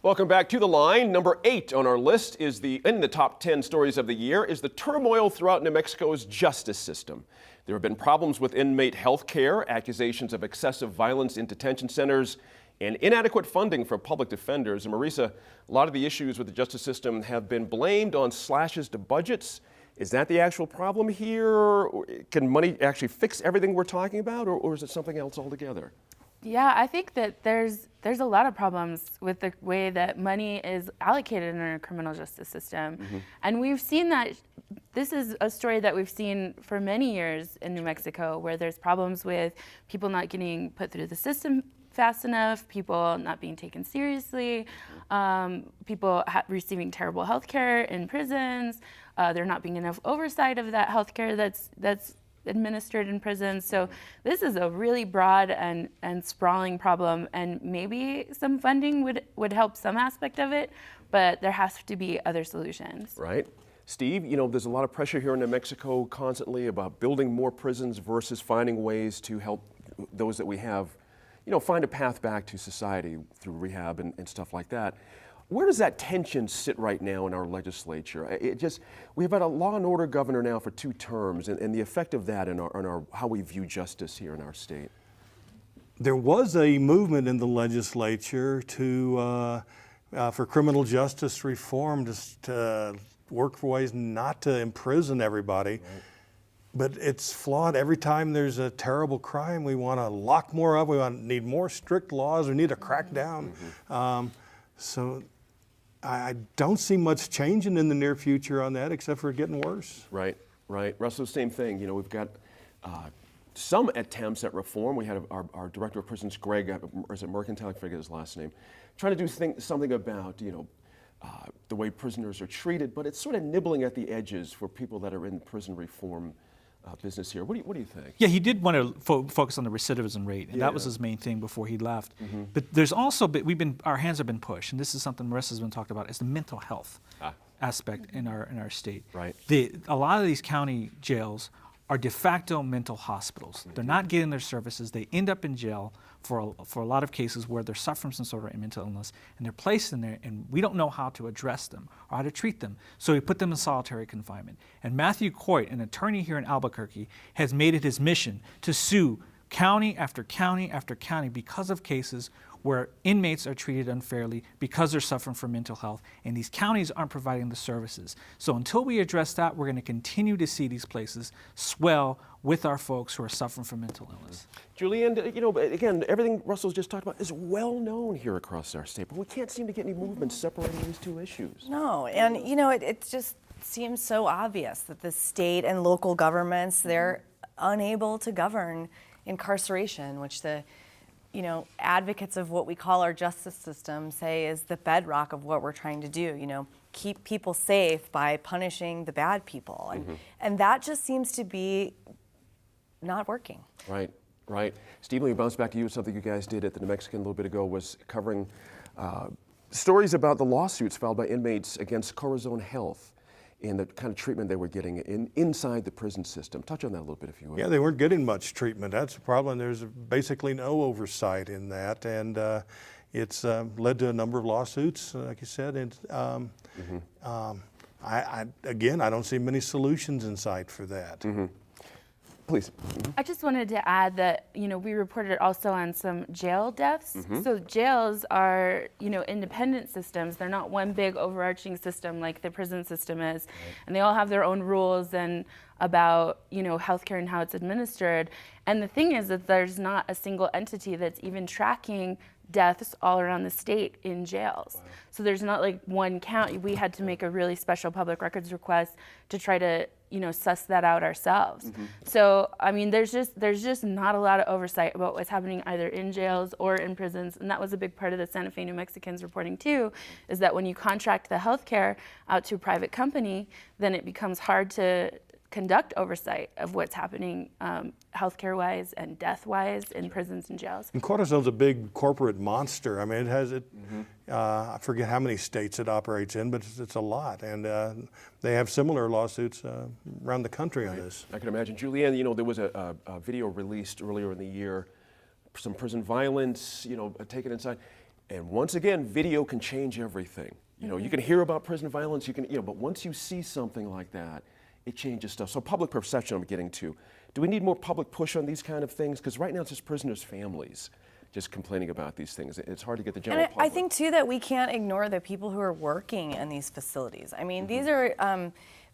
Welcome back to The Line. Number 8 on our list is in the top 10 stories of the year is the turmoil throughout New Mexico's justice system. There have been problems with inmate health care, accusations of excessive violence in detention centers, and inadequate funding for public defenders. And Marisa, a lot of the issues with the justice system have been blamed on slashes to budgets. Is that the actual problem here? Can money actually fix everything we're talking about, or is it something else altogether? Yeah, I think that there's a lot of problems with the way that money is allocated in our criminal justice system. And we've seen that. This is a story that we've seen for many years in New Mexico, where there's problems with people not getting put through the system fast enough, people not being taken seriously, people receiving terrible health care in prisons, there not being enough oversight of that health care that's administered in prisons. So this is a really broad and sprawling problem, and maybe some funding would help some aspect of it, but there has to be other solutions. Right. Steve, there's a lot of pressure here in New Mexico constantly about building more prisons versus finding ways to help those that we have, find a path back to society through rehab and stuff like that. Where does that tension sit right now in our legislature? We've had a law and order governor now for 2 terms, and the effect of that in our how we view justice here in our state. There was a movement in the legislature for criminal justice reform, just to work for ways not to imprison everybody. Right. But it's flawed. Every time there's a terrible crime, we want to lock more up. We need more strict laws. We need to crack down. So I don't see much changing in the near future on that, except for getting worse. Right. Russell, same thing. We've got some attempts at reform. We had our director of prisons, Greg, is it Mercantile? I forget his last name, trying to do something about, the way prisoners are treated, but it's sort of nibbling at the edges for people that are in prison reform business here. What do you think? Yeah, he did want to focus on the recidivism rate, and that was his main thing before he left. But there's also our hands have been pushed, and this is something Marissa's been talked about, is the mental health aspect in our state. Right. A lot of these county jails are de facto mental hospitals. They're not getting their services. They end up in jail for a lot of cases where they're suffering some sort of mental illness, and they're placed in there, and we don't know how to address them or how to treat them. So we put them in solitary confinement. And Matthew Coit, an attorney here in Albuquerque, has made it his mission to sue county after county after county because of cases where inmates are treated unfairly because they're suffering from mental health, and these counties aren't providing the services. So until we address that, we're going to continue to see these places swell with our folks who are suffering from mental illness. Julianne, again, everything Russell's just talked about is well known here across our state, but we can't seem to get any movement separating these 2 issues. No, and it just seems so obvious that the state and local governments, they're unable to govern incarceration, which the advocates of what we call our justice system say is the bedrock of what we're trying to do, keep people safe by punishing the bad people. And that just seems to be not working. Right. Steve, let me bounce back to you. Something you guys did at the New Mexican a little bit ago was covering stories about the lawsuits filed by inmates against Corazon Health and the kind of treatment they were getting inside the prison system. Touch on that a little bit, if you would. Yeah, they weren't getting much treatment. That's the problem. There's basically no oversight in that, and it's led to a number of lawsuits, like you said. And I don't see many solutions in sight for that. Please. I just wanted to add that, we reported also on some jail deaths. So jails are, independent systems. They're not one big overarching system like the prison system is. And they all have their own rules and about, healthcare and how it's administered. And the thing is that there's not a single entity that's even tracking deaths all around the state in jails. Wow. So there's not like one county. We had to make a really special public records request to try to, suss that out ourselves. So, there's just not a lot of oversight about what's happening either in jails or in prisons. And that was a big part of the Santa Fe New Mexicans reporting too, is that when you contract the healthcare out to a private company, then it becomes hard to conduct oversight of what's happening healthcare-wise and death-wise in prisons and jails. And Corazon's a big corporate monster. It has I forget how many states it operates in, but it's a lot. And they have similar lawsuits around the country on this. I can imagine. Julianne, there was a video released earlier in the year, some prison violence, taken inside. And once again, video can change everything. You know, you can hear about prison violence, but once you see something like that, it changes stuff. So public perception I'm getting to. Do we need more public push on these kind of things? Because right now it's just prisoners' families just complaining about these things. It's hard to get the general And public. I think too that we can't ignore the people who are working in these facilities. I mean, these are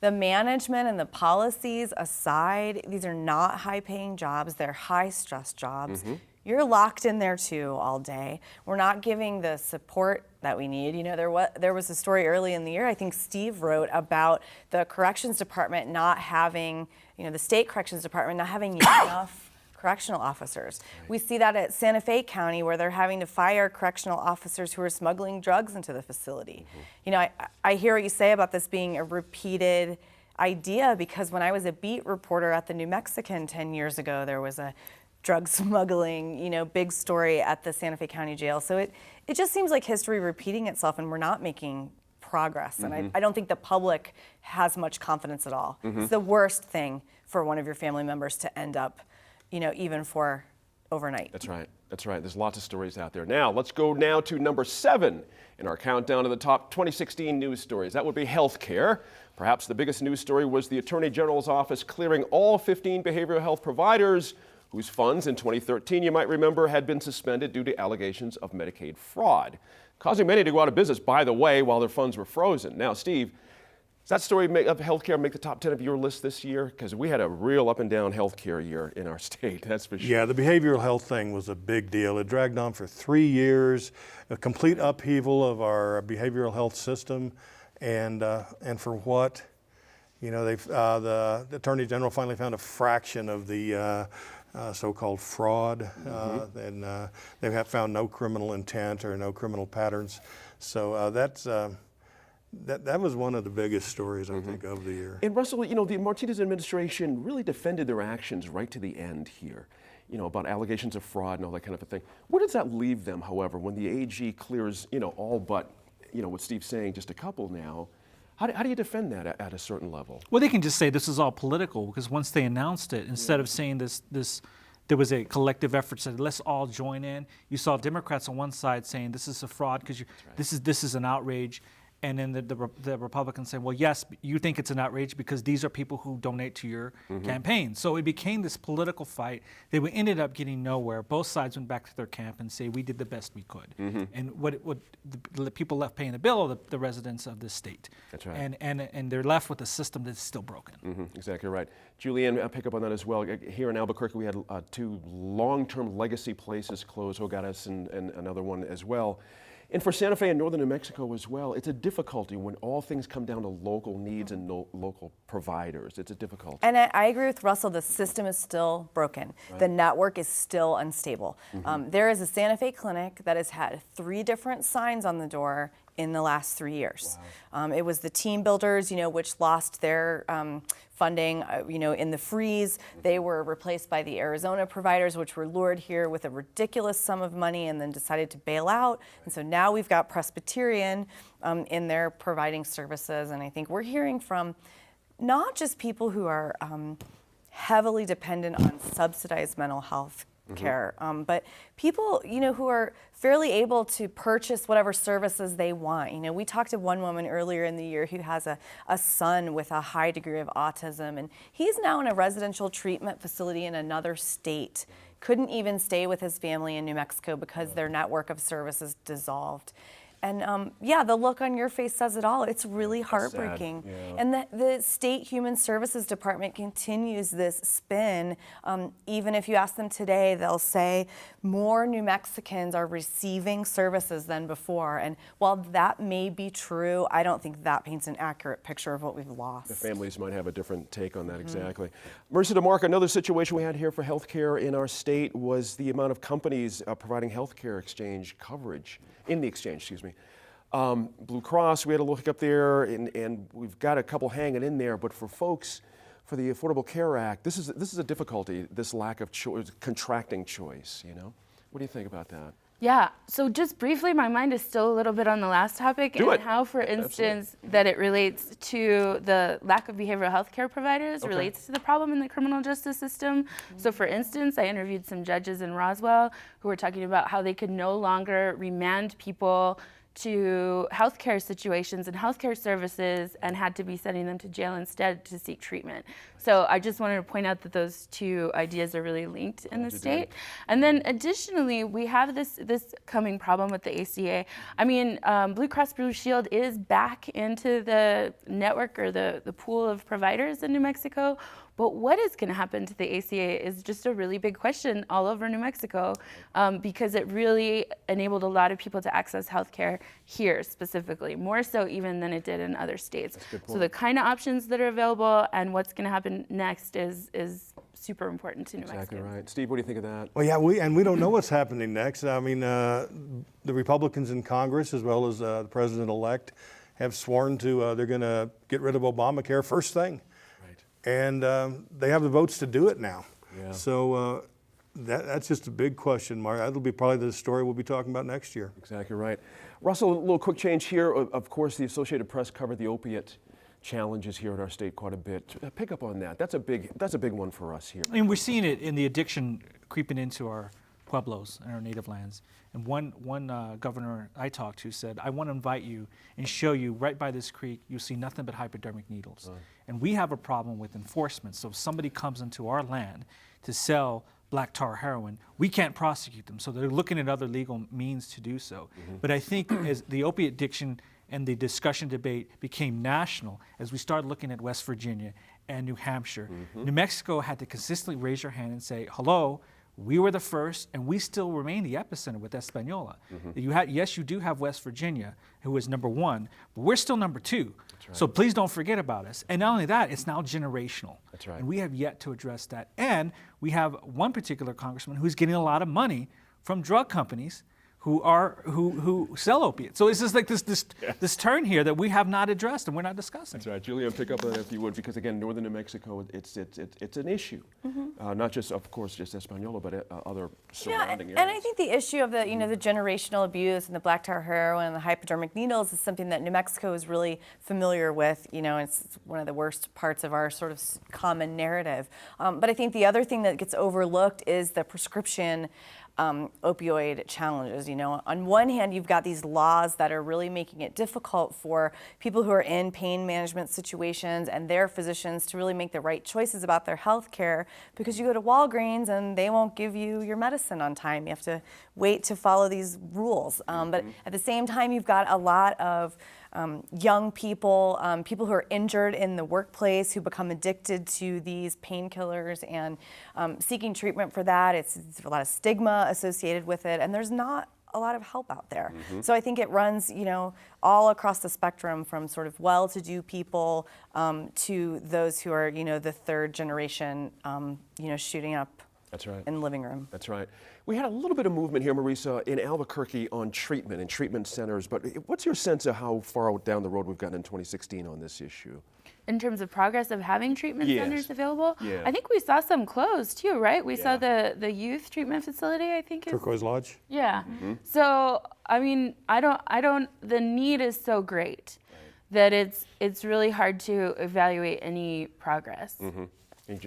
the management and the policies aside, these are not high-paying jobs. They're high-stress jobs. You're locked in there too all day. We're not giving the support that we need. You know, there was a story early in the year, I think Steve wrote, about the corrections department not having, the state corrections department not having enough correctional officers. We see that at Santa Fe County, where they're having to fire correctional officers who are smuggling drugs into the facility. You know, I hear what you say about this being a repeated idea, because when I was a beat reporter at the New Mexican 10 years ago, there was a drug smuggling, big story at the Santa Fe County Jail. So it just seems like history repeating itself, and we're not making progress. And I don't think the public has much confidence at all. It's the worst thing for one of your family members to end up, even for overnight. That's right. That's right. There's lots of stories out there. Now, let's go now to number 7 in our countdown of the top 2016 news stories. That would be healthcare. Perhaps the biggest news story was the Attorney General's office clearing all 15 behavioral health providers whose funds in 2013, you might remember, had been suspended due to allegations of Medicaid fraud, causing many to go out of business, by the way, while their funds were frozen. Now, Steve, does that story of healthcare make the top 10 of your list this year? Because we had a real up and down healthcare year in our state, that's for sure. Yeah, the behavioral health thing was a big deal. It dragged on for 3 years, a complete upheaval of our behavioral health system, and for what? The Attorney General finally found a fraction of the so-called fraud, and they have found no criminal intent or no criminal patterns. So that was one of the biggest stories, I think, of the year. And Russell, the Martinez administration really defended their actions right to the end here, about allegations of fraud and all that kind of a thing. Where does that leave them, however, when the AG clears, all but, what Steve's saying, just a couple now? How do you defend that at a certain level? Well, they can just say this is all political, because once they announced it, instead of saying this, there was a collective effort said let's all join in. You saw Democrats on one side saying this is a fraud because this is an outrage, and then the Republicans saying, well, yes, you think it's an outrage because these are people who donate to your campaign. So it became this political fight that we ended up getting nowhere. Both sides went back to their camp and say we did the best we could. And what the people left paying the bill are the residents of this state. That's right. And they're left with a system that's still broken. Exactly right. Julianne, I'll pick up on that as well. Here in Albuquerque, we had 2 long-term legacy places close, Hogadas and another one as well. And for Santa Fe and northern New Mexico as well, it's a difficulty when all things come down to local needs and local providers. It's a difficulty. And I agree with Russell, the system is still broken. Right. The network is still unstable. There is a Santa Fe clinic that has had 3 different signs on the door in the last 3 years. Wow. It was the Team Builders, which lost their funding, in the freeze. They were replaced by the Arizona providers, which were lured here with a ridiculous sum of money and then decided to bail out. And so now we've got Presbyterian in there providing services. And I think we're hearing from not just people who are heavily dependent on subsidized mental health care, but people, who are fairly able to purchase whatever services they want. We talked to one woman earlier in the year who has a son with a high degree of autism, and he's now in a residential treatment facility in another state. Couldn't even stay with his family in New Mexico because their network of services dissolved. And the look on your face says it all. It's really heartbreaking. Yeah. And the State Human Services Department continues this spin. Even if you ask them today, they'll say more New Mexicans are receiving services than before. And while that may be true, I don't think that paints an accurate picture of what we've lost. The families might have a different take on that, exactly. Marissa DeMarco, another situation we had here for healthcare in our state was the amount of companies providing healthcare exchange coverage. In the exchange, excuse me. Blue Cross, we had to look up there, and we've got a couple hanging in there, but for folks, for the Affordable Care Act, this is a difficulty, this lack of choice, contracting choice, What do you think about that? Yeah, so just briefly, my mind is still a little bit on the last topic Do and it. how, for instance, that it relates to the lack of behavioral health care providers, relates to the problem in the criminal justice system. So for instance, I interviewed some judges in Roswell who were talking about how they could no longer remand people to healthcare situations and healthcare services and had to be sending them to jail instead to seek treatment. So I just wanted to point out that those two ideas are really linked in the state. And then additionally, we have this coming problem with the ACA. I mean, Blue Cross Blue Shield is back into the network or the pool of providers in New Mexico. But what is going to happen to the ACA is just a really big question all over New Mexico, because it really enabled a lot of people to access healthcare here specifically, more so even than it did in other states. So the kind of options that are available and what's going to happen next is super important to New Exactly Mexico. right. Steve, what do you think of that? Well, yeah, we don't know what's happening next. I mean, the Republicans in Congress, as well as the president-elect, have sworn to they're going to get rid of Obamacare first thing. And they have the votes to do it now. Yeah. So that's just a big question mark. That'll be probably the story we'll be talking about next year. Exactly right. Russell, a little quick change here. Of course, the Associated Press covered the opiate challenges here in our state quite a bit. Pick up on that. That's a big one for us here. I mean, we're seeing it in the addiction creeping into our pueblos and our native lands. And one governor I talked to said, I want to invite you and show you right by this creek, you'll see nothing but hypodermic needles. And we have a problem with enforcement. So if somebody comes into our land to sell black tar heroin, we can't prosecute them. So they're looking at other legal means to do so. But I think as the opiate addiction and the discussion debate became national, as we started looking at West Virginia and New Hampshire, New Mexico had to consistently raise your hand and say, hello, we were the first, and we still remain the epicenter with Espanola. Yes, you do have West Virginia, who is number one, but we're still number two. Right. So please don't forget about us. And not only that, it's now generational. That's right. And we have yet to address that. And we have one particular congressman who's getting a lot of money from drug companies who sell opiates. So it's just like this turn here that we have not addressed and we're not discussing. That's right. Julian, pick up on that if you would, because again, northern New Mexico, it's an issue. Not just, of course, just Espanola, but other surrounding areas. And I think the issue of the the generational abuse and the black tar heroin and the hypodermic needles is something that New Mexico is really familiar with. It's one of the worst parts of our sort of common narrative. But I think the other thing that gets overlooked is the prescription opioid challenges. On one hand, you've got these laws that are really making it difficult for people who are in pain management situations and their physicians to really make the right choices about their health care, because you go to Walgreens and they won't give you your medicine on time. You have to wait to follow these rules. But at the same time, you've got a lot of young people, people who are injured in the workplace who become addicted to these painkillers and seeking treatment for that. It's a lot of stigma associated with it, and there's not a lot of help out there. So I think it runs, all across the spectrum, from sort of well-to-do people to those who are, the third generation, shooting up. That's right. In the living room. That's right. We had a little bit of movement here, Marisa, in Albuquerque on treatment and treatment centers, but what's your sense of how far down the road we've gotten in 2016 on this issue? In terms of progress of having treatment centers available, Yeah. I think we saw some close too, right? We saw the youth treatment facility, I think. Turquoise Lodge? Yeah. So, I mean, the need is so great that it's really hard to evaluate any progress.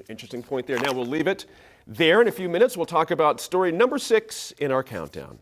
Interesting point there. Now we'll leave it there. In a few minutes, we'll talk about story number 6 in our countdown.